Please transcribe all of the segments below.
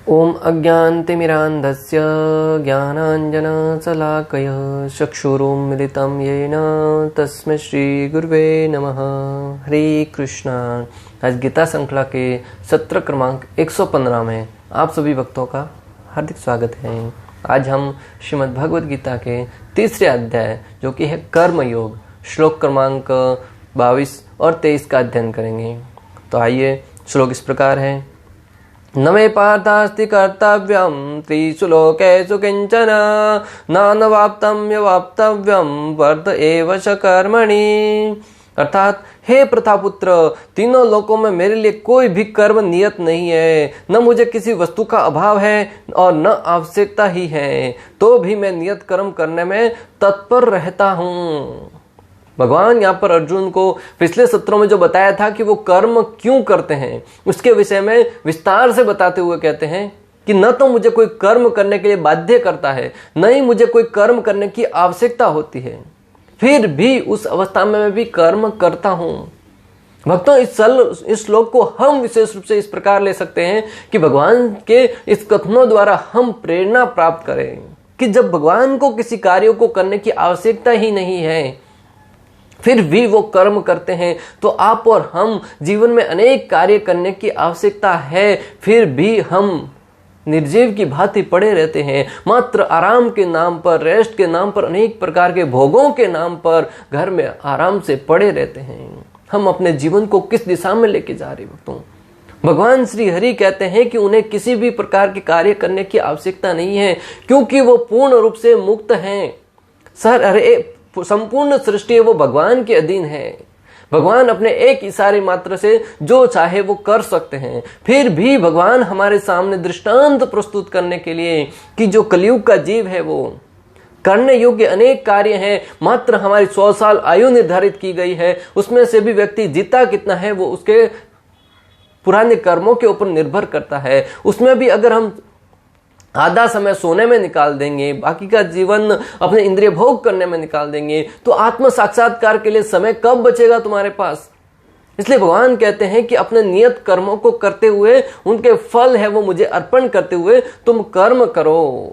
ओम अज्ञानतिमिरान्धस्य ज्ञानाञ्जनशलाकय चक्षुरुन्मिलितं येन तस्मै श्रीगुरुवे नमः। हरे कृष्णा। आज गीता श्रृंखला के सत्र क्रमांक 115 में आप सभी भक्तों का हार्दिक स्वागत है। आज हम श्रीमद् भगवद गीता के तीसरे अध्याय जो कि है कर्म योग, श्लोक क्रमांक 22 और 23 का अध्ययन करेंगे। तो आइए, श्लोक इस प्रकार है। न मे पार्थास्ति कर्तव्यं त्रिषु लोकेषु किंचन नानवाप्तं यवाप्तव्यं वर्त एव च कर्मणि। अर्थात, हे प्रथापुत्र, तीनों लोकों में मेरे लिए कोई भी कर्म नियत नहीं है। न मुझे किसी वस्तु का अभाव है और न आवश्यकता ही है, तो भी मैं नियत कर्म करने में तत्पर रहता हूँ। भगवान यहाँ पर अर्जुन को पिछले सत्रों में जो बताया था कि वो कर्म क्यों करते हैं, उसके विषय में विस्तार से बताते हुए कहते हैं कि न तो मुझे कोई कर्म करने के लिए बाध्य करता है, न ही मुझे कोई कर्म करने की आवश्यकता होती है, फिर भी उस अवस्था में मैं भी कर्म करता हूँ। भक्तों, इस श्लोक को हम विशेष रूप से इस प्रकार ले सकते हैं कि भगवान के इस कथनों द्वारा हम प्रेरणा प्राप्त करें कि जब भगवान को किसी कार्य को करने की आवश्यकता ही नहीं है, फिर भी वो कर्म करते हैं, तो आप और हम जीवन में अनेक कार्य करने की आवश्यकता है, फिर भी हम निर्जीव की भांति पड़े रहते हैं। मात्र आराम के नाम पर, रेस्ट के नाम पर, अनेक प्रकार के भोगों के नाम पर घर में आराम से पड़े रहते हैं। हम अपने जीवन को किस दिशा में लेके जा रहे भक्तों? भगवान श्री हरि कहते हैं कि उन्हें किसी भी प्रकार के कार्य करने की आवश्यकता नहीं है, क्योंकि वो पूर्ण रूप से मुक्त हैं। संपूर्ण सृष्टि वो भगवान के अधीन है। भगवान अपने एक इशारे मात्र से जो चाहे वो कर सकते हैं। फिर भी भगवान हमारे सामने दृष्टांत प्रस्तुत करने के लिए कि जो कलयुग का जीव है वो करने योग्य अनेक कार्य हैं। मात्र हमारी 100 साल आयु निर्धारित की गई है, उसमें से भी व्यक्ति जीता कितना है वो उसके पुराने कर्मों के ऊपर निर्भर करता है। उसमें भी अगर हम आधा समय सोने में निकाल देंगे, बाकी का जीवन अपने इंद्रिय भोग करने में निकाल देंगे, तो आत्म साक्षात्कार के लिए समय कब बचेगा तुम्हारे पास? इसलिए भगवान कहते हैं कि अपने नियत कर्मों को करते हुए, उनके फल है वो मुझे अर्पण करते हुए तुम कर्म करो।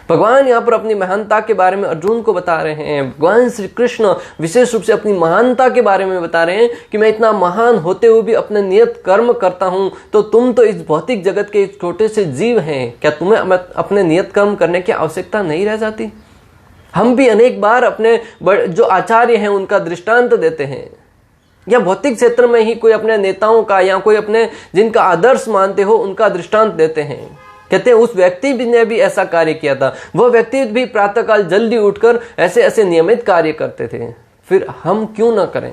भगवान यहाँ पर अपनी महानता के बारे में अर्जुन को बता रहे हैं। भगवान श्री कृष्ण विशेष रूप से अपनी महानता के बारे में बता रहे हैं कि मैं इतना महान होते हुए भी अपने नियत कर्म करता हूँ, तो तुम तो इस भौतिक जगत के छोटे से जीव हैं, क्या तुम्हें अपने नियत कर्म करने की आवश्यकता नहीं रह जाती? हम भी अनेक बार अपने जो आचार्य हैं उनका दृष्टांत देते हैं, या भौतिक क्षेत्र में ही कोई अपने नेताओं का या कोई अपने जिनका आदर्श मानते हो उनका दृष्टांत देते हैं। कहते हैं उस व्यक्ति ने भी ऐसा कार्य किया था, वह व्यक्ति भी प्रातःकाल जल्दी उठकर ऐसे ऐसे नियमित कार्य करते थे, फिर हम क्यों ना करें?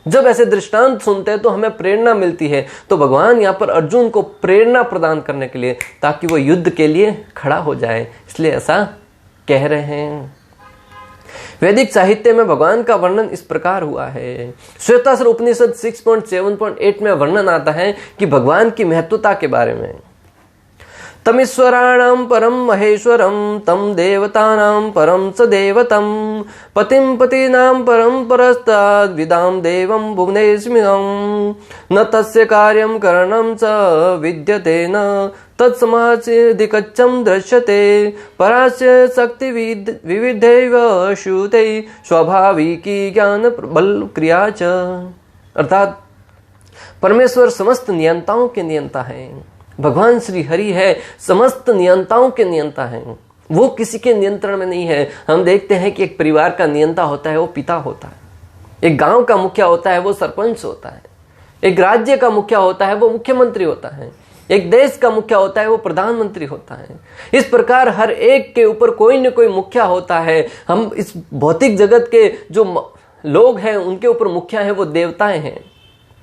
जब ऐसे दृष्टांत सुनते हैं तो हमें प्रेरणा मिलती है। तो भगवान यहाँ पर अर्जुन को प्रेरणा प्रदान करने के लिए, ताकि वो युद्ध के लिए खड़ा हो जाए, इसलिए ऐसा कह रहे हैं। वैदिक साहित्य में भगवान का वर्णन इस प्रकार हुआ है। श्वेतासुर उपनिषद 6.7.8 में वर्णन आता है कि भगवान की महत्वता के बारे में। तमीश्वराणां परम महेश्वरं तम देवतानां परम स देवतं पतिं पतीनां परम परस्ताद् विदां देवं भुवनेस्मिनं न तस्य कार्यं करणं च विद्यते न तत्समाधिकच्चं दृश्यते परास्य शक्ति विविधैव श्रुते स्वाभाविकी ज्ञान बल क्रिया च। अर्थात परमेश्वर समस्त नियंताओं के नियंता हैं। भगवान श्री हरि है समस्त नियंताओं के नियंता हैं, वो किसी के नियंत्रण में नहीं है। हम देखते हैं कि एक परिवार का नियंता होता है वो पिता होता है, एक गांव का मुखिया होता है वो सरपंच होता है, एक राज्य का मुखिया होता है वो मुख्यमंत्री होता है, एक देश का मुखिया होता है वो प्रधानमंत्री होता है। इस प्रकार हर एक के ऊपर कोई न कोई मुखिया होता है। हम इस भौतिक जगत के जो लोग हैं उनके ऊपर मुखिया है वो देवताएं हैं,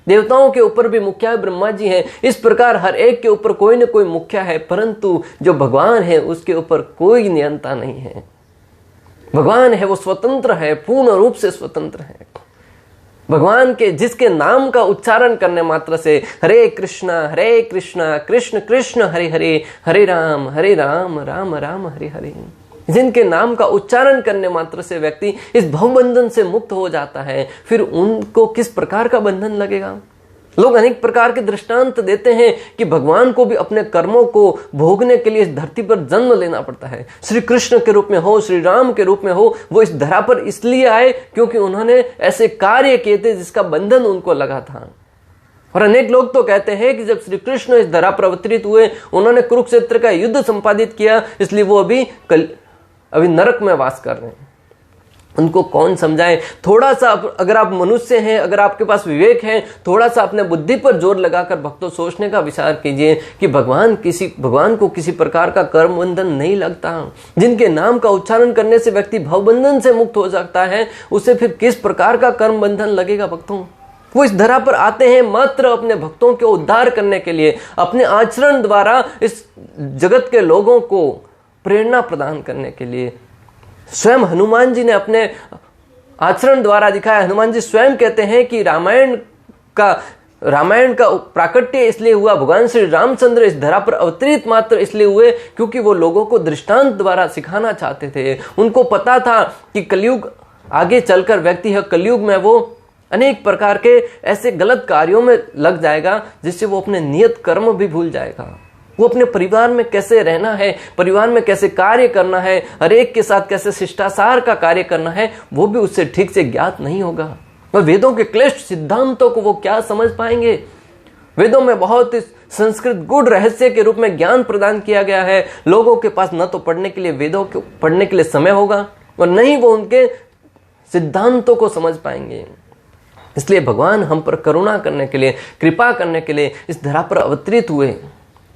देवताओं के ऊपर भी मुखिया ब्रह्मा जी हैं। इस प्रकार हर एक के ऊपर कोई न कोई मुखिया है, परंतु जो भगवान है उसके ऊपर कोई नियंता नहीं है। भगवान है वो स्वतंत्र है, पूर्ण रूप से स्वतंत्र है। भगवान के जिसके नाम का उच्चारण करने मात्र से हरे कृष्णा कृष्ण कृष्ण हरे हरे, हरे राम राम राम हरे हरे, जिनके नाम का उच्चारण करने मात्र से व्यक्ति इस भवबंधन से मुक्त हो जाता है, फिर उनको किस प्रकार का बंधन लगेगा? लोग अनेक प्रकार के दृष्टांत देते हैं कि भगवान को भी अपने कर्मों को भोगने के लिए इस धरती पर जन्म लेना पड़ता है। श्री कृष्ण के रूप में हो, श्री राम के रूप में हो, वो इस धरा पर इसलिए आए क्योंकि उन्होंने ऐसे कार्य किए थे जिसका बंधन उनको लगा था। और अनेक लोग तो कहते हैं कि जब श्री कृष्ण इस धरा पर अवतरित हुए, उन्होंने कुरुक्षेत्र का युद्ध संपादित किया, इसलिए वो अभी नरक में वास कर रहे हैं। उनको कौन समझाए? थोड़ा सा अगर आप मनुष्य हैं, अगर आपके पास विवेक है, थोड़ा सा अपने बुद्धि पर जोर लगाकर भक्तों सोचने का विचार कीजिए कि भगवान को किसी प्रकार का कर्म बंधन नहीं लगता। जिनके नाम का उच्चारण करने से व्यक्ति भवबंधन से मुक्त हो सकता है, उसे फिर किस प्रकार का कर्म बंधन लगेगा? भक्तों, वो इस धरा पर आते हैं मात्र अपने भक्तों के उद्धार करने के लिए, अपने आचरण द्वारा इस जगत के लोगों को प्रेरणा प्रदान करने के लिए। स्वयं हनुमान जी ने अपने आचरण द्वारा दिखाया। हनुमान जी स्वयं कहते हैं कि रामायण का प्राकट्य इसलिए हुआ, भगवान श्री रामचंद्र इस धरा पर अवतरित मात्र इसलिए हुए क्योंकि वो लोगों को दृष्टांत द्वारा सिखाना चाहते थे। उनको पता था कि कलयुग आगे चलकर व्यक्ति है, कलयुग में वो अनेक प्रकार के ऐसे गलत कार्यों में लग जाएगा जिससे वो अपने नियत कर्म भी भूल जाएगा। वो अपने परिवार में कैसे रहना है, परिवार में कैसे कार्य करना है, हर एक के साथ कैसे शिष्टाचार का कार्य करना है, वो भी उससे ठीक से ज्ञात नहीं होगा। और वेदों के क्लिष्ट सिद्धांतों को वो क्या समझ पाएंगे? वेदों में बहुत संस्कृत गूढ़ रहस्य के रूप में ज्ञान प्रदान किया गया है। लोगों के पास न तो पढ़ने के लिए वेदों को पढ़ने के लिए समय होगा और न ही वो उनके सिद्धांतों को समझ पाएंगे। इसलिए भगवान हम पर करुणा करने के लिए, कृपा करने के लिए इस धरा पर अवतरित हुए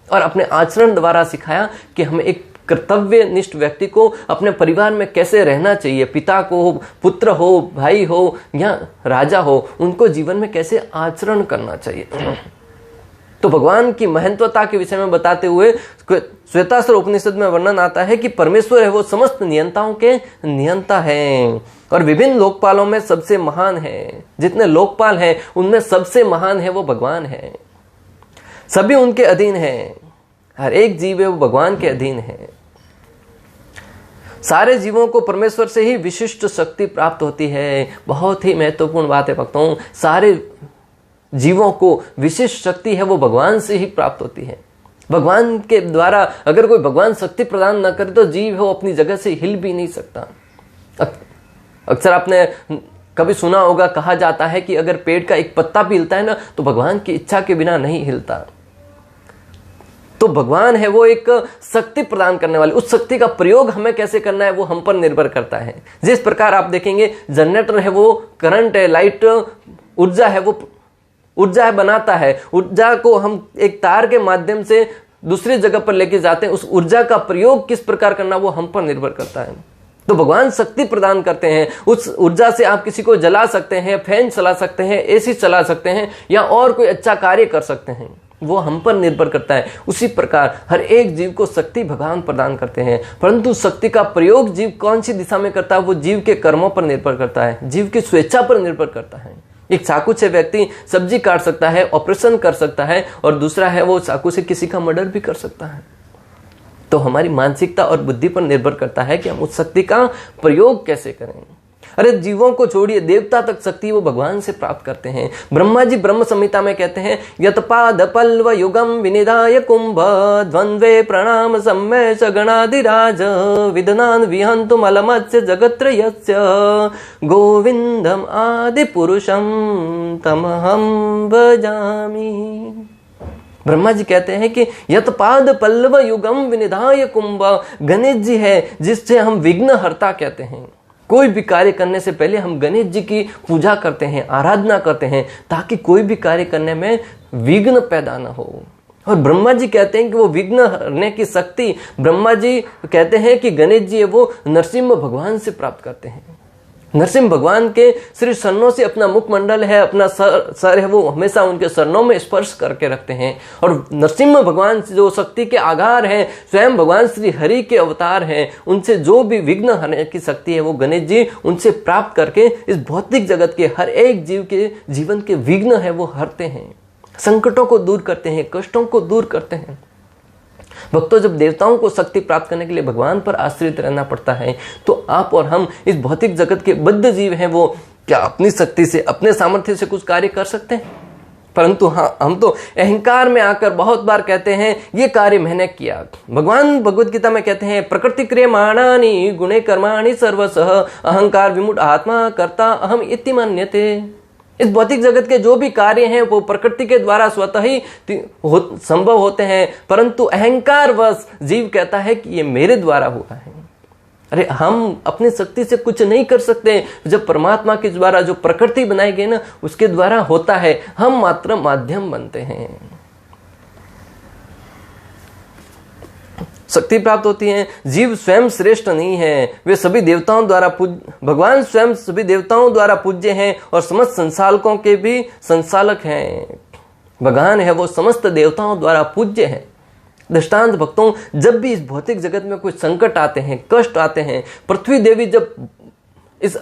और अपने आचरण द्वारा सिखाया कि हमें एक कर्तव्य निष्ठ व्यक्ति को अपने परिवार में कैसे रहना चाहिए। पिता को, पुत्र हो, भाई हो या राजा हो, उनको जीवन में कैसे आचरण करना चाहिए। तो भगवान की महत्वता के विषय में बताते हुए श्वेतास्त्र उपनिषद में वर्णन आता है कि परमेश्वर है वो समस्त नियंताओं के नियंता है और विभिन्न लोकपालों में सबसे महान है। जितने लोकपाल हैं उनमें सबसे महान है वो भगवान है। सभी उनके अधीन हैं, हर एक जीव है वो भगवान के अधीन है। सारे जीवों को परमेश्वर से ही विशिष्ट शक्ति प्राप्त होती है। बहुत ही महत्वपूर्ण बात है भक्तों, सारे जीवों को विशिष्ट शक्ति है वो भगवान से ही प्राप्त होती है। भगवान के द्वारा अगर कोई भगवान शक्ति प्रदान न करे तो जीव हो अपनी जगह से हिल भी नहीं सकता। अक्सर आपने कभी सुना होगा, कहा जाता है कि अगर पेड़ का एक पत्ता भी हिलता है ना तो भगवान की इच्छा के बिना नहीं हिलता। तो भगवान है वो एक शक्ति प्रदान करने वाले, उस शक्ति का प्रयोग हमें कैसे करना है वो हम पर निर्भर करता है। जिस प्रकार आप देखेंगे जनरेटर है वो करंट है, लाइट ऊर्जा है वो ऊर्जा है बनाता है। ऊर्जा को हम एक तार के माध्यम से दूसरी जगह पर लेके जाते हैं, उस ऊर्जा का प्रयोग किस प्रकार करना वो हम पर निर्भर करता है। तो भगवान शक्ति प्रदान करते हैं, उस ऊर्जा से आप किसी को जला सकते हैं, फैन चला सकते हैं, एसी चला सकते हैं या और कोई अच्छा कार्य कर सकते हैं, वो हम पर निर्भर करता है। उसी प्रकार हर एक जीव को शक्ति भगवान प्रदान करते हैं, परंतु शक्ति का प्रयोग जीव कौन सी दिशा में करता है वो जीव के कर्मों पर निर्भर करता है, जीव की स्वेच्छा पर निर्भर करता है। एक चाकू से व्यक्ति सब्जी काट सकता है, ऑपरेशन कर सकता है, और दूसरा है वो चाकू से किसी का मर्डर भी कर सकता है। तो हमारी मानसिकता और बुद्धि पर निर्भर करता है कि हम उस शक्ति का प्रयोग कैसे करें। अरे जीवों को छोड़िए, देवता तक शक्ति वो भगवान से प्राप्त करते हैं। ब्रह्मा जी ब्रह्म संहिता में कहते हैं, यत्पाद पल्व युगम विनिधाय कुंभ द्वंद्वे प्रणाम सम्मेश गणाधिराज विदनान विहंतुम अलमत्स्य जगत्रयस्य गोविंदम आदि पुरुषम तमहम भजामि। ब्रह्मा जी कहते हैं कि यत्पाद पल्लव युगम विनिधाय कुंभ, गणेश जी है जिससे हम विघ्न हर्ता कहते हैं। कोई भी कार्य करने से पहले हम गणेश जी की पूजा करते हैं, आराधना करते हैं, ताकि कोई भी कार्य करने में विघ्न पैदा न हो। और ब्रह्मा जी कहते हैं कि वो विघ्न हरने की शक्ति, ब्रह्मा जी कहते हैं कि गणेश जी है वो नरसिंह भगवान से प्राप्त करते हैं। नरसिंह भगवान के श्री चरणों से अपना मुखमंडल है, अपना सर है वो हमेशा उनके चरणों में स्पर्श करके रखते हैं। और नरसिंह भगवान जो शक्ति के आधार हैं, स्वयं भगवान श्री हरि के अवतार हैं, उनसे जो भी विघ्न हरने की शक्ति है वो गणेश जी उनसे प्राप्त करके इस भौतिक जगत के हर एक जीव के जीवन के विघ्न है वो हरते हैं, संकटों को दूर करते हैं, कष्टों को दूर करते हैं। भक्तों, जब देवताओं को शक्ति प्राप्त करने के लिए भगवान पर आश्रित रहना पड़ता है, तो आप और हम इस भौतिक जगत के बद्ध जीव हैं, वो क्या अपनी शक्ति से, अपने सामर्थ्य से कुछ कार्य कर सकते हैं? परंतु हाँ, हम तो अहंकार में आकर बहुत बार कहते हैं ये कार्य मैंने किया। भगवान भगवत गीता में कहते हैं प्रकृति क्रियमाणानि गुणे कर्माणि सर्वशः अहंकार विमूढ़ आत्मा कर्ता अहम इति मन्यते। इस भौतिक जगत के जो भी कार्य हैं वो प्रकृति के द्वारा स्वतः ही संभव होते हैं, परंतु अहंकार वश जीव कहता है कि ये मेरे द्वारा हुआ है। अरे हम अपनी शक्ति से कुछ नहीं कर सकते। जब परमात्मा के द्वारा जो प्रकृति बनाई गई ना उसके द्वारा होता है, हम मात्र माध्यम बनते हैं। शक्ति प्राप्त होती है। जीव स्वयं श्रेष्ठ नहीं है, वे सभी देवताओं द्वारा भगवान स्वयं सभी देवताओं द्वारा पूज्य हैं और समस्त संसालकों के भी संचालक हैं। भगवान है वो समस्त देवताओं द्वारा पूज्य है। दृष्टांत भक्तों, जब भी इस भौतिक जगत में कोई संकट आते हैं, कष्ट आते हैं, पृथ्वी देवी जब इस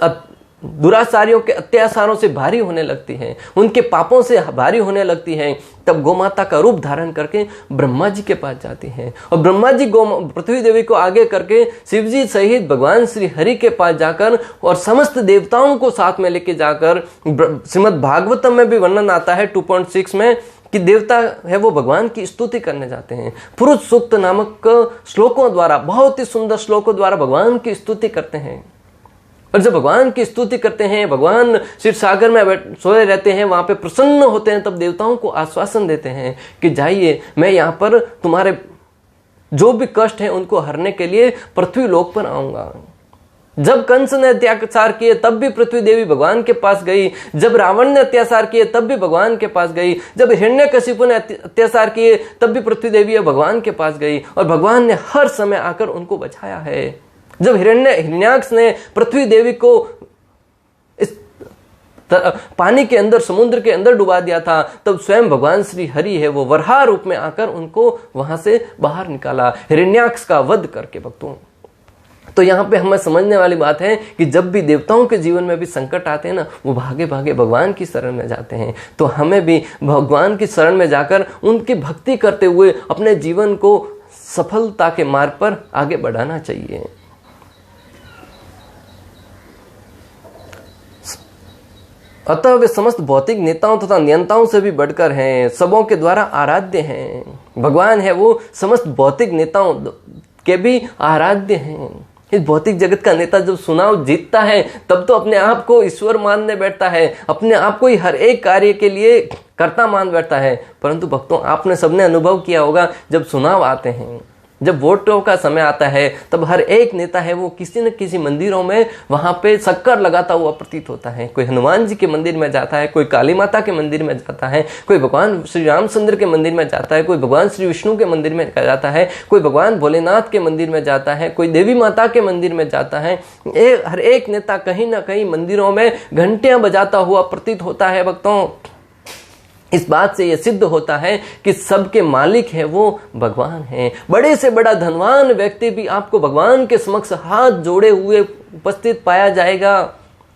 दुराचारियों के अत्याचारों से भारी होने लगती है, उनके पापों से भारी होने लगती है, तब गोमाता का रूप धारण करके ब्रह्मा जी के पास जाती है और ब्रह्मा जी पृथ्वी देवी को आगे करके शिव जी सहित भगवान श्री हरि के पास जाकर और समस्त देवताओं को साथ में लेके जाकर, श्रीमद् भागवतम में भी वर्णन आता है 2.6 में कि देवता है वो भगवान की स्तुति करने जाते हैं। पुरुष सूक्त नामक श्लोकों द्वारा, बहुत ही सुंदर श्लोकों द्वारा भगवान की स्तुति करते हैं। और जब भगवान की स्तुति करते हैं, भगवान क्षीर सागर में सोए रहते हैं, वहां पे प्रसन्न होते हैं, तब देवताओं को आश्वासन देते हैं कि जाइए, मैं यहाँ पर तुम्हारे जो भी कष्ट हैं उनको हरने के लिए पृथ्वी लोक पर आऊंगा। जब कंस ने अत्याचार किए तब भी पृथ्वी देवी भगवान के पास गई, जब रावण ने अत्याचार किए तब भी भगवान के पास गई, जब हिरण्यकशिपु ने अत्याचार किए तब भी पृथ्वी देवी भगवान के पास गई और भगवान ने हर समय आकर उनको बचाया है। जब हिरण्याक्ष ने पृथ्वी देवी को इस पानी के अंदर, समुद्र के अंदर डुबा दिया था, तब स्वयं भगवान श्री हरि है वो वराह रूप में आकर उनको वहां से बाहर निकाला, हिरण्याक्ष का वध करके। भक्तों, तो यहाँ पे हमें समझने वाली बात है कि जब भी देवताओं के जीवन में भी संकट आते हैं ना, वो भागे भागे भगवान की शरण में जाते हैं। तो हमें भी भगवान की शरण में जाकर उनकी भक्ति करते हुए अपने जीवन को सफलता के मार्ग पर आगे बढ़ाना चाहिए। अतः वे समस्त भौतिक नेताओं तथा नियंताओं से भी बढ़कर हैं, सबों के द्वारा आराध्य हैं। भगवान है वो समस्त भौतिक नेताओं के भी आराध्य हैं। इस भौतिक जगत का नेता जब चुनाव जीतता है तब तो अपने आप को ईश्वर मानने बैठता है, अपने आप को ही हर एक कार्य के लिए कर्ता मान बैठता है। परंतु भक्तों, आपने सबने अनुभव किया होगा, जब चुनाव आते हैं, जब वोटों का समय आता है, तब हर एक नेता है वो किसी न किसी मंदिरों में वहां पे शक्कर लगाता हुआ प्रतीत होता है। कोई हनुमान जी के मंदिर में जाता है, कोई काली माता के मंदिर में जाता है, कोई भगवान श्री रामचंद्र के मंदिर में जाता है, कोई भगवान श्री विष्णु के मंदिर में जाता है, कोई भगवान भोलेनाथ के मंदिर में जाता है, कोई देवी माता के मंदिर में जाता है। हर एक नेता कहीं ना कहीं मंदिरों में घंटियां बजाता हुआ प्रतीत होता है। भक्तों, इस बात से यह सिद्ध होता है कि सबके मालिक है वो भगवान है। बड़े से बड़ा धनवान व्यक्ति भी आपको भगवान के समक्ष हाथ जोड़े हुए उपस्थित पाया जाएगा।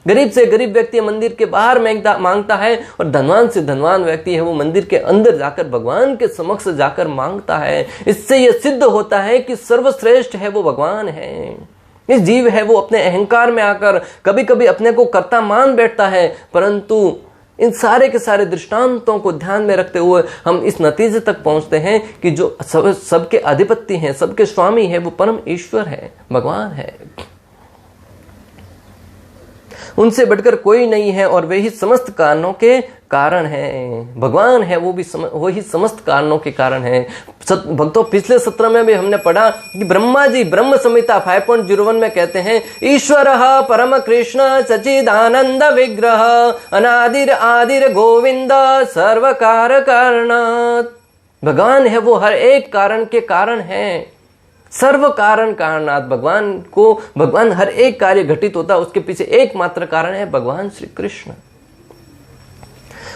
गरीब से गरीब व्यक्ति मंदिर के बाहर मांगता है और धनवान से धनवान व्यक्ति है वो मंदिर के अंदर जाकर भगवान के समक्ष जाकर मांगता है। इससे यह सिद्ध होता है कि सर्वश्रेष्ठ है वो भगवान है। इस जीव है वो अपने अहंकार में आकर कभी कभी अपने को कर्ता मान बैठता है, परंतु इन सारे के सारे दृष्टांतों को ध्यान में रखते हुए हम इस नतीजे तक पहुंचते हैं कि जो सबके अधिपति हैं, सबके स्वामी है, वो परम ईश्वर है, भगवान है। उनसे बढ़कर कोई नहीं है और वे ही समस्त कारणों के कारण है। भगवान है वो ही समस्त कारणों के कारण है। भक्तों, पिछले सत्र में भी हमने पढ़ा कि ब्रह्मा जी ब्रह्म संहिता 5.01 में कहते हैं, ईश्वर परम कृष्ण सचिदानंद विग्रह अनादिर आदिर गोविंद सर्वकार कारणात्। भगवान है वो हर एक कारण के कारण है, सर्व कारण कारणात्। भगवान हर एक कार्य घटित होता है, उसके पीछे एकमात्र कारण है भगवान श्री कृष्ण।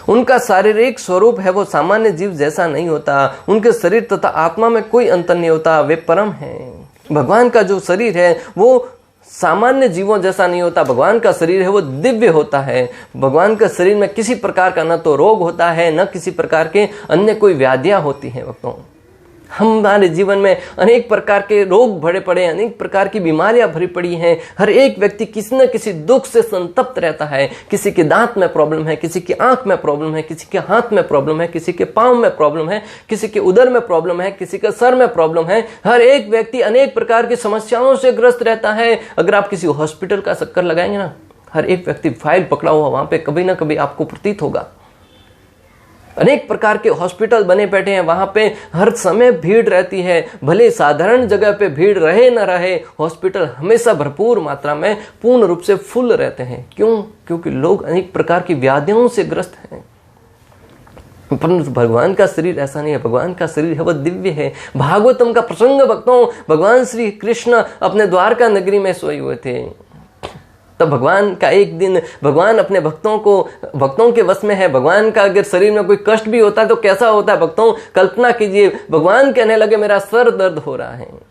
उनका शारीरिक स्वरूप है वो सामान्य जीव जैसा नहीं होता, उनके शरीर तथा आत्मा में कोई अंतर नहीं होता, वे परम हैं। भगवान का जो शरीर है वो सामान्य जीवों जैसा नहीं होता, भगवान का शरीर है वो दिव्य होता है। भगवान का शरीर में किसी प्रकार का न तो रोग होता है, न किसी प्रकार के अन्य कोई व्याधियां होती हैं। भक्तों, हमारे जीवन में अनेक प्रकार के रोग भरे पड़े, अनेक प्रकार की बीमारियां भरी पड़ी हैं। हर एक व्यक्ति किसी न किसी दुख से संतप्त रहता है। किसी के दांत में प्रॉब्लम है, किसी की आंख में प्रॉब्लम है, किसी के हाथ में प्रॉब्लम है, किसी के पांव में प्रॉब्लम है, किसी के उदर में प्रॉब्लम है, किसी के सर में प्रॉब्लम है। हर एक व्यक्ति अनेक प्रकार की समस्याओं से ग्रस्त रहता है। अगर आप किसी हॉस्पिटल का चक्कर लगाएंगे ना, हर एक व्यक्ति फाइल पकड़ा हुआ वहां पे कभी ना कभी आपको प्रतीत होगा। अनेक प्रकार के हॉस्पिटल बने बैठे हैं, वहां पे हर समय भीड़ रहती है। भले साधारण जगह पे भीड़ रहे न रहे, हॉस्पिटल हमेशा भरपूर मात्रा में पूर्ण रूप से फुल रहते हैं। क्यों? क्योंकि लोग अनेक प्रकार की व्याधियों से ग्रस्त हैं। परंतु भगवान का शरीर ऐसा नहीं है। भगवान का शरीर है वह दिव्य है। भागवतम का प्रसंग भक्तों, भगवान श्री कृष्ण अपने द्वारका नगरी में सोए हुए थे। तब भगवान का एक दिन, भगवान अपने भक्तों के वश में है। भगवान का अगर शरीर में कोई कष्ट भी होता है तो कैसा होता है भक्तों, कल्पना कीजिए। भगवान कहने लगे मेरा सर दर्द हो रहा है।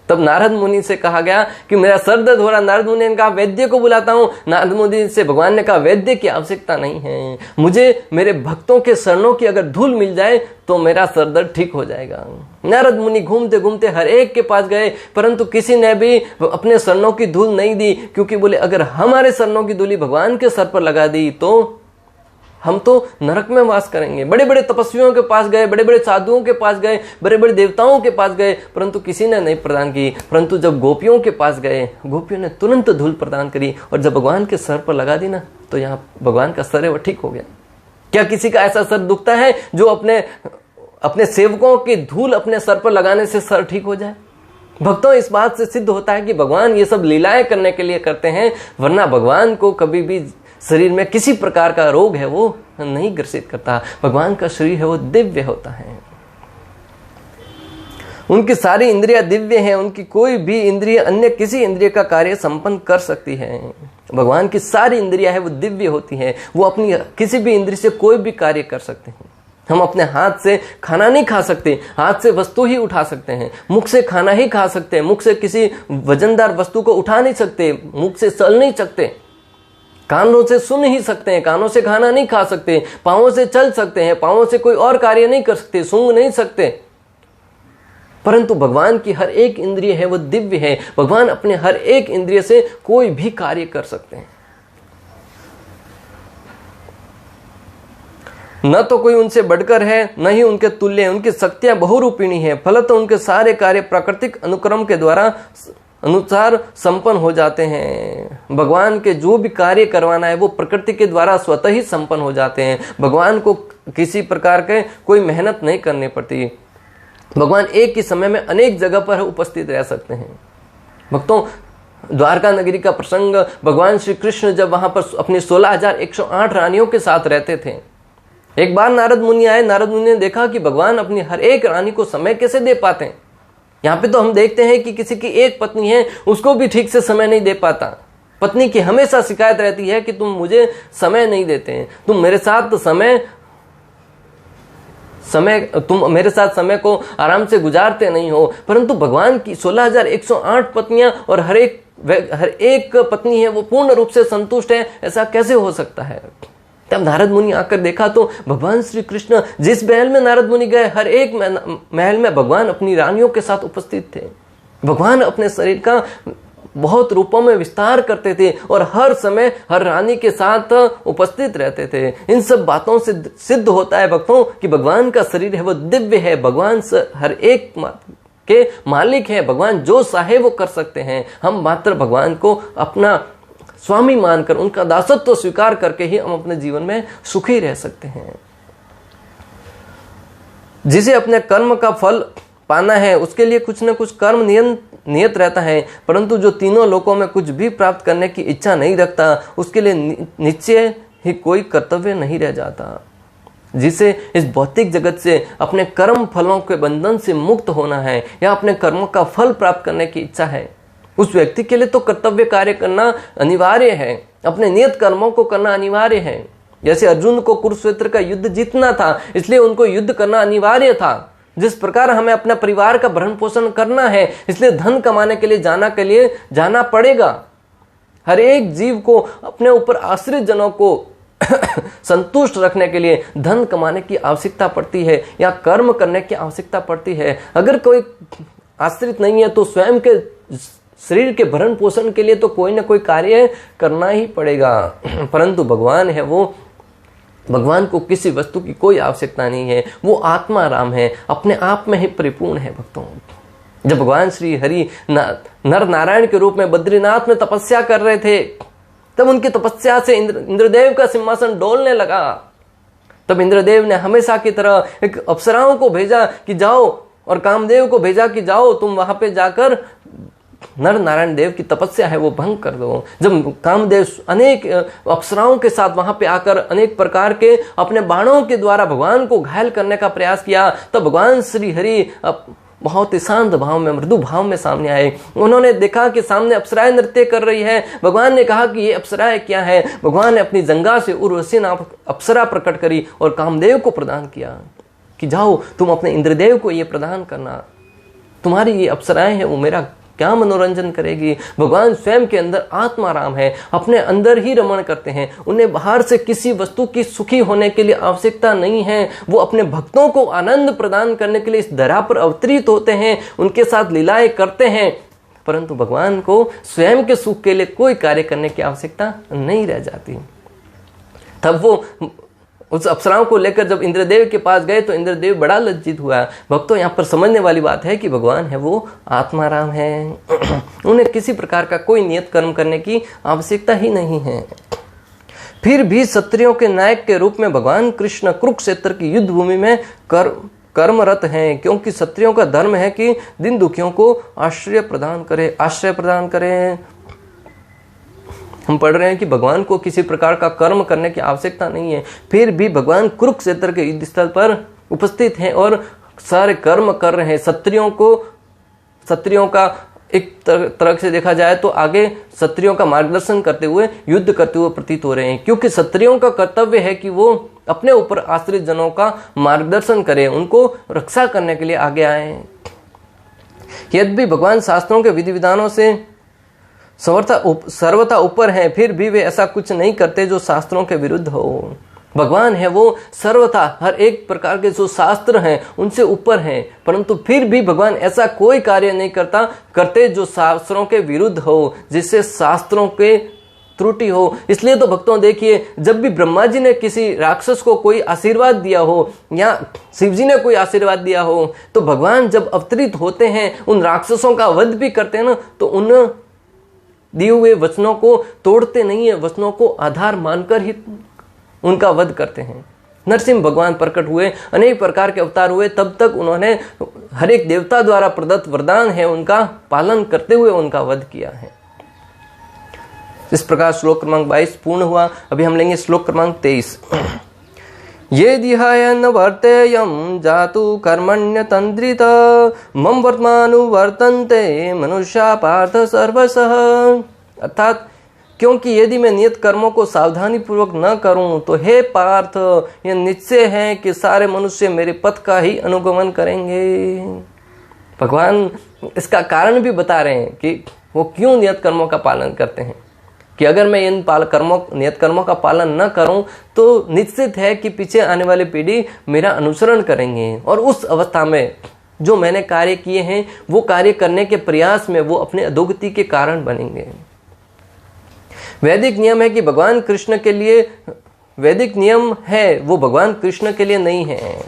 तब नारद मुनि से कहा गया कि मेरा सर दर्द हो रहा। नारद मुनि ने कहा वैद्य को बुलाता हूं। नारद मुनि से भगवान ने कहा वैद्य की आवश्यकता नहीं है, मुझे मेरे भक्तों के शरणों की अगर धूल मिल जाए तो मेरा सर दर्द ठीक हो जाएगा। नारद मुनि घूमते घूमते हर एक के पास गए, परंतु किसी ने भी अपने शरणों की धूल नहीं दी। क्योंकि बोले अगर हमारे शरणों की धूली भगवान के सर पर लगा दी तो हम तो नरक में वास करेंगे। बड़े बड़े तपस्वियों के पास गए, बड़े बड़े साधुओं के पास गए, बड़े बड़े देवताओं के पास गए, परंतु किसी ने नहीं प्रदान की। परंतु जब गोपियों के पास गए, गोपियों ने तुरंत धूल प्रदान करी और जब भगवान के सर पर लगा दी ना, तो यहाँ भगवान का सर है वो ठीक हो गया। क्या किसी का ऐसा सर दुखता है जो अपने सेवकों की धूल अपने सर पर लगाने से सर ठीक हो जाए? भक्तों, इस बात से सिद्ध होता है कि भगवान ये सब लीलाएं करने के लिए करते हैं, वरना भगवान को कभी भी शरीर में किसी प्रकार का रोग है वो नहीं ग्रसित करता। भगवान का शरीर है वो दिव्य होता है। उनकी सारी इंद्रियां दिव्य हैं। उनकी कोई भी इंद्रिय अन्य किसी इंद्रिय का कार्य संपन्न कर सकती है। भगवान की सारी इंद्रियां है वो दिव्य होती हैं। वो अपनी किसी भी इंद्रिय से कोई भी कार्य कर सकते हैं। हम अपने हाथ से खाना नहीं खा सकते, हाथ से वस्तु ही उठा सकते हैं। मुख से खाना ही खा सकते हैं, मुख से किसी वजनदार वस्तु को उठा नहीं सकते, मुख से चल नहीं सकते, कानों से सुन ही सकते हैं, कानों से खाना नहीं खा सकते, पांवों से चल सकते हैं, पांवों से कोई और कार्य नहीं कर सकते, सूंघ नहीं सकते। परंतु भगवान की हर एक इंद्रिय है वो दिव्य है। भगवान अपने हर एक इंद्रिय से कोई भी कार्य कर सकते हैं। न तो कोई उनसे बढ़कर है, न ही उनके तुल्य है। उनकी शक्तियां बहुरूपिणी है, फलत उनके सारे कार्य प्राकृतिक अनुक्रम के द्वारा अनुसार संपन्न हो जाते हैं। भगवान के जो भी कार्य करवाना है वो प्रकृति के द्वारा स्वतः ही संपन्न हो जाते हैं। भगवान को किसी प्रकार के कोई मेहनत नहीं करनी पड़ती। भगवान एक ही समय में अनेक जगह पर उपस्थित रह सकते हैं। भक्तों, द्वारका नगरी का प्रसंग, भगवान श्री कृष्ण जब वहां पर अपनी 16,108 रानियों के साथ रहते थे, एक बार नारद मुनि आए। नारद मुनि ने देखा कि भगवान अपनी हर एक रानी को समय कैसे दे पाते हैं। यहाँ पे तो हम देखते हैं कि किसी की एक पत्नी है, उसको भी ठीक से समय नहीं दे पाता। पत्नी की हमेशा शिकायत रहती है कि तुम मुझे समय नहीं देते हैं, तुम मेरे साथ समय को आराम से गुजारते नहीं हो। परंतु भगवान की 16,108 पत्नियां और हर एक पत्नी है वो पूर्ण रूप से संतुष्ट है, ऐसा कैसे हो सकता है? तब नारद मुनि आकर देखा तो भगवान श्री कृष्ण जिस महल में नारद मुनि गए, हर एक महल में भगवान अपनी रानियों के साथ उपस्थित थे। भगवान अपने शरीर का बहुत रूपों में विस्तार करते थे और हर समय हर रानी के साथ उपस्थित रहते थे। इन सब बातों से सिद्ध होता है भक्तों कि भगवान का शरीर है वो दिव्य है। भगवान हर एक के मालिक है। भगवान जो चाहे वो कर सकते हैं। हम मात्र भगवान को अपना स्वामी मानकर उनका दासत्व स्वीकार करके ही हम अपने जीवन में सुखी रह सकते हैं। जिसे अपने कर्म का फल पाना है उसके लिए कुछ न कुछ कर्म नियत रहता है, परंतु जो तीनों लोकों में कुछ भी प्राप्त करने की इच्छा नहीं रखता उसके लिए निश्चय ही कोई कर्तव्य नहीं रह जाता। जिसे इस भौतिक जगत से अपने कर्म फलों के बंधन से मुक्त होना है या अपने कर्मों का फल प्राप्त करने की इच्छा है, उस व्यक्ति के लिए तो कर्तव्य कार्य करना अनिवार्य है, अपने नियत कर्मों को करना अनिवार्य है। जैसे अर्जुन को कुरुक्षेत्र का युद्ध जीतना था, इसलिए उनको युद्ध करना अनिवार्य था। जिस प्रकार हमें अपना परिवार का भरण पोषण करना है, इसलिए धन कमाने के लिए जाना पड़ेगा। हर एक जीव को अपने ऊपर आश्रित जनों को संतुष्ट रखने के लिए धन कमाने की आवश्यकता पड़ती है या कर्म करने की आवश्यकता पड़ती है। अगर कोई आश्रित नहीं है तो स्वयं के शरीर के भरण पोषण के लिए तो कोई ना कोई कार्य करना ही पड़ेगा। परंतु भगवान है वो, भगवान को किसी वस्तु की कोई आवश्यकता नहीं है, वो आत्मा राम है, अपने आप में ही परिपूर्ण है। भक्तों, जब भगवान श्री हरि नर नारायण के रूप में बद्रीनाथ में तपस्या कर रहे थे, तब उनकी तपस्या से इंद्रदेव का सिंहासन डोलने लगा। तब इंद्रदेव ने हमेशा की तरह एक अप्सराओं को भेजा कि जाओ, और कामदेव को भेजा कि जाओ तुम वहां पे जाकर नर नारायण देव की तपस्या है वो भंग कर दो। जब कामदेव अनेक अप्सराओं के साथ वहां पे आकर अनेक प्रकार के अपने बाणों के द्वारा भगवान को घायल करने का प्रयास किया, तब भगवान श्री हरि बहुत ही शांत भाव में, मृदु भाव में सामने आए। उन्होंने देखा कि सामने अप्सराएं नृत्य कर रही है। भगवान ने कहा कि ये अप्सराएं क्या है। भगवान ने अपनी जंगा से उर्वशी नाम अप्सरा प्रकट करी और कामदेव को प्रदान किया कि जाओ तुम अपने इंद्रदेव को ये प्रदान करना, तुम्हारी ये अप्सराएं हैं वो मेरा क्या मनोरंजन करेगी। भगवान स्वयं के अंदर आत्मा राम है, अपने अंदर ही रमण करते हैं। उन्हें बाहर से किसी वस्तु की सुखी होने के लिए आवश्यकता नहीं है। वो अपने भक्तों को आनंद प्रदान करने के लिए इस धरा पर अवतरित होते हैं, उनके साथ लीलाएं करते हैं। परंतु भगवान को स्वयं के सुख के लिए कोई कार्य करने की आवश्यकता नहीं रह जाती। तब वो उस अप्सराओं को लेकर जब इंद्रदेव के पास गए तो इंद्रदेव बड़ा लज्जित हुआ। भक्तों, यहाँ पर समझने वाली बात है कि भगवान है वो आत्मा राम है। उन्हें किसी प्रकार का कोई नियत कर्म करने की आवश्यकता ही नहीं है। फिर भी क्षत्रियों के नायक के रूप में भगवान कृष्ण कुरुक्षेत्र की युद्ध भूमि में कर्मरत हैं, क्योंकि क्षत्रियों का धर्म है कि दीन दुखियों को आश्रय प्रदान करें। हम पढ़ रहे हैं कि भगवान को किसी प्रकार का कर्म करने की आवश्यकता नहीं है, फिर भी भगवान कुरुक्षेत्र के युद्ध स्थल पर उपस्थित हैं और सारे कर्म कर रहे हैं। क्षत्रियों का एक तरह से देखा जाए तो आगे क्षत्रियों का मार्गदर्शन करते हुए, युद्ध करते हुए प्रतीत हो रहे हैं, क्योंकि क्षत्रियों का कर्तव्य है कि वो अपने ऊपर आश्रित जनों का मार्गदर्शन करें, उनको रक्षा करने के लिए आगे आए। यद्यपि भगवान शास्त्रों के विधि विधानों से सर्वथा ऊपर हैं, फिर भी वे ऐसा कुछ नहीं करते जो शास्त्रों के विरुद्ध हो। भगवान है वो सर्वथा हर एक प्रकार के जो शास्त्र हैं उनसे ऊपर हैं, परंतु फिर भी भगवान ऐसा कोई कार्य नहीं करते जो शास्त्रों के विरुद्ध हो, जिससे शास्त्रों के त्रुटि हो। इसलिए तो भक्तों देखिए, जब भी ब्रह्मा जी ने किसी राक्षस को कोई आशीर्वाद दिया हो या शिव जी ने कोई आशीर्वाद दिया हो, तो भगवान जब अवतरित होते हैं उन राक्षसों का वध भी करते हैं ना, तो उन दिए हुए वचनों को तोड़ते नहीं है, वचनों को आधार मानकर ही उनका वध करते हैं। नरसिंह भगवान प्रकट हुए, अनेक प्रकार के अवतार हुए, तब तक उन्होंने हर एक देवता द्वारा प्रदत्त वरदान है उनका पालन करते हुए उनका वध किया है। इस प्रकार श्लोक क्रमांक 22 पूर्ण हुआ। अभी हम लेंगे श्लोक क्रमांक 23। ये दिहायन वर्तेयं जातु कर्मण्यतंद्रित मम वर्तमानुवर्तन्ते मनुष्या पार्थ सर्वशः। अर्थात क्योंकि यदि मैं नियत कर्मों को सावधानी पूर्वक न करूं तो हे पार्थ, यह निश्चय है कि सारे मनुष्य मेरे पथ का ही अनुगमन करेंगे। भगवान इसका कारण भी बता रहे हैं कि वो क्यों नियत कर्मों का पालन करते हैं, कि अगर मैं इन नियत कर्मों का पालन न करूं तो निश्चित है कि पीछे आने वाली पीढ़ी मेरा अनुसरण करेंगे, और उस अवस्था में जो मैंने कार्य किए हैं वो कार्य करने के प्रयास में वो अपने अधोगति के कारण बनेंगे। वैदिक नियम है कि भगवान कृष्ण के लिए, वैदिक नियम है वो भगवान कृष्ण के लिए नहीं है,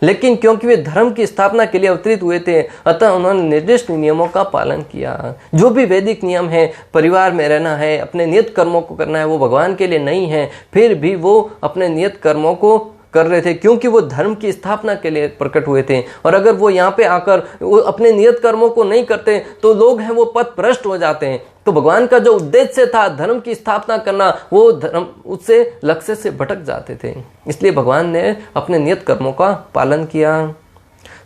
लेकिन क्योंकि वे धर्म की स्थापना के लिए अवतरित हुए थे, अतः उन्होंने निर्दिष्ट नियमों का पालन किया। जो भी वैदिक नियम है, परिवार में रहना है, अपने नियत कर्मों को करना है, वो भगवान के लिए नहीं है, फिर भी वो अपने नियत कर्मों को कर रहे थे, क्योंकि वो धर्म की स्थापना के लिए प्रकट हुए थे। और अगर वो यहाँ पे आकर वो अपने नियत कर्मों को नहीं करते तो लोग हैं वो पथ भ्रष्ट हो जाते हैं। तो भगवान का जो उद्देश्य था धर्म की स्थापना करना, वो धर्म उससे लक्ष्य से भटक जाते थे। इसलिए भगवान ने अपने नियत कर्मों का पालन किया।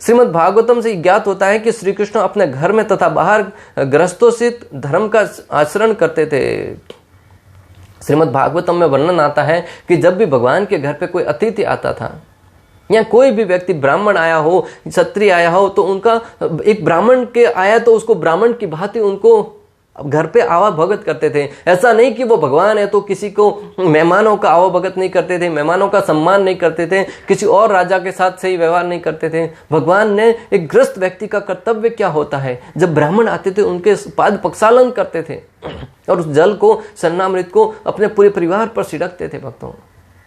श्रीमद् भागवतम से ज्ञात होता है कि श्री कृष्ण अपने घर में तथा बाहर गृहस्थोचित धर्म का आचरण करते थे। श्रीमद् भागवतम में वर्णन आता है कि जब भी भगवान के घर पे कोई अतिथि आता था या कोई भी व्यक्ति, ब्राह्मण आया हो, क्षत्रिय आया हो, तो उनका एक ब्राह्मण के आया तो उसको ब्राह्मण की भांति उनको घर पे आवाभगत करते थे। ऐसा नहीं कि वो भगवान है तो किसी को मेहमानों का आवाभगत नहीं करते थे, मेहमानों का सम्मान नहीं करते थे, किसी और राजा के साथ सही व्यवहार नहीं करते थे। भगवान ने एक गृहस्थ व्यक्ति का कर्तव्य क्या होता है, जब ब्राह्मण आते थे उनके पाद प्रक्षालन करते थे और उस जल को, सर्णामृत को अपने पूरे परिवार पर छिड़कते थे। भक्तों,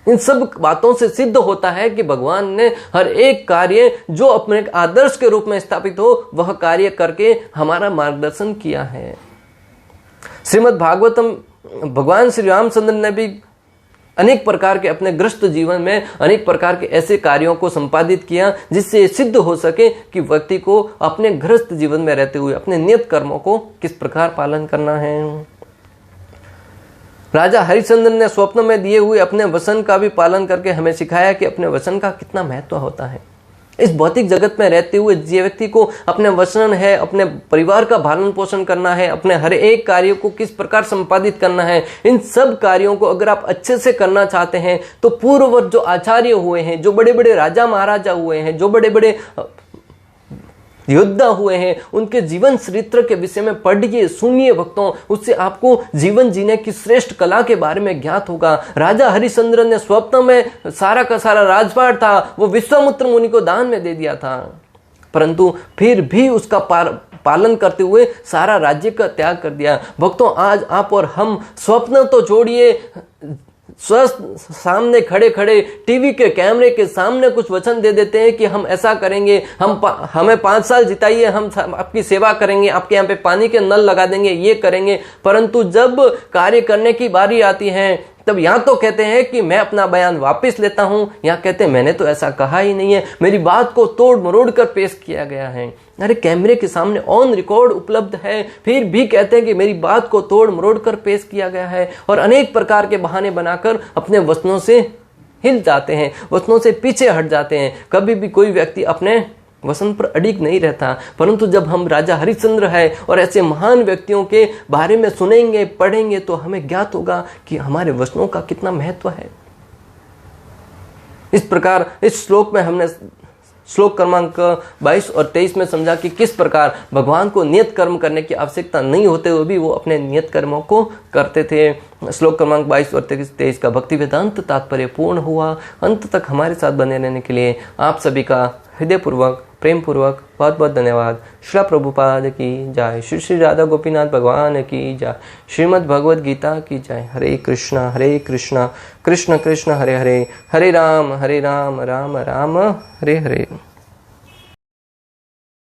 इन सब बातों से सिद्ध होता है कि भगवान ने हर एक कार्य जो अपने आदर्श के रूप में स्थापित हो वह कार्य करके हमारा मार्गदर्शन किया है। श्रीमद् भागवतम, भगवान श्री रामचंद्र ने भी अनेक प्रकार के अपने गृहस्थ जीवन में अनेक प्रकार के ऐसे कार्यों को संपादित किया जिससे सिद्ध हो सके कि व्यक्ति को अपने गृहस्थ जीवन में रहते हुए अपने नियत कर्मों को किस प्रकार पालन करना है। राजा हरिश्चंद्र ने स्वप्न में दिए हुए अपने वचन का भी पालन करके हमें सिखाया कि अपने वचन का कितना महत्व होता है। इस भौतिक जगत में रहते हुए जिस व्यक्ति को अपने वचन है, अपने परिवार का भरण पोषण करना है, अपने हर एक कार्य को किस प्रकार संपादित करना है, इन सब कार्यों को अगर आप अच्छे से करना चाहते हैं तो पूर्ववर्त जो आचार्य हुए हैं, जो बड़े बड़े राजा महाराजा हुए हैं, जो बड़े बड़े योद्धा हुए हैं, उनके जीवन चरित्र के विषय में पढ़िए, सुनिए भक्तों। उससे आपको जीवन जीने की श्रेष्ठ कला के बारे में ज्ञात होगा। राजा हरिश्चंद्र ने स्वप्न में सारा का सारा राजपाट था वो विश्वामित्र मुनि को दान में दे दिया था, परंतु फिर भी उसका पालन करते हुए सारा राज्य का त्याग कर दिया। भक्तों, आज आप और हम स्वप्न तो छोड़िए, सामने खड़े खड़े टीवी के कैमरे के सामने कुछ वचन दे देते हैं कि हम ऐसा करेंगे, हमें 5 साल जिताइए, हम आपकी सेवा करेंगे, आपके यहाँ पे पानी के नल लगा देंगे, ये करेंगे, परंतु जब कार्य करने की बारी आती है तब यहाँ तो कहते हैं कि मैं अपना बयान वापस लेता हूँ, यहाँ कहते हैं मैंने तो ऐसा कहा ही नहीं है, मेरी बात को तोड़ मरोड़ कर पेश किया गया है। अरे कैमरे के सामने ऑन रिकॉर्ड उपलब्ध है, फिर भी कहते हैं कि मेरी बात को तोड़ मरोड़ कर पेश किया गया है, और अनेक प्रकार के बहाने बनाकर अपने वचनों से हिल जाते हैं, वचनों से पीछे हट जाते हैं। कभी भी कोई व्यक्ति अपने वचन पर अडिग नहीं रहता, परंतु जब हम राजा हरिश्चंद्र है और ऐसे महान व्यक्तियों के बारे में सुनेंगे, पढ़ेंगे, तो हमें ज्ञात होगा कि हमारे वचनों का कितना महत्व है। इस प्रकार इस श्लोक में हमने श्लोक क्रमांक 22 और 23 में समझा कि किस प्रकार भगवान को नियत कर्म करने की आवश्यकता नहीं होते हुए भी वो अपने नियत कर्मों को करते थे। श्लोक क्रमांक 22 और 23 का भक्ति वेदांत तात्पर्य पूर्ण हुआ। अंत तक हमारे साथ बने रहने के लिए आप सभी का हृदयपूर्वक, प्रेम पूर्वक बहुत बहुत धन्यवाद। श्री प्रभुपाद की जय, श्री श्री राधा गोपीनाथ भगवान की जय, श्रीमद् भगवद गीता की जय। हरे कृष्णा कृष्ण कृष्ण हरे हरे, हरे राम राम राम हरे हरे।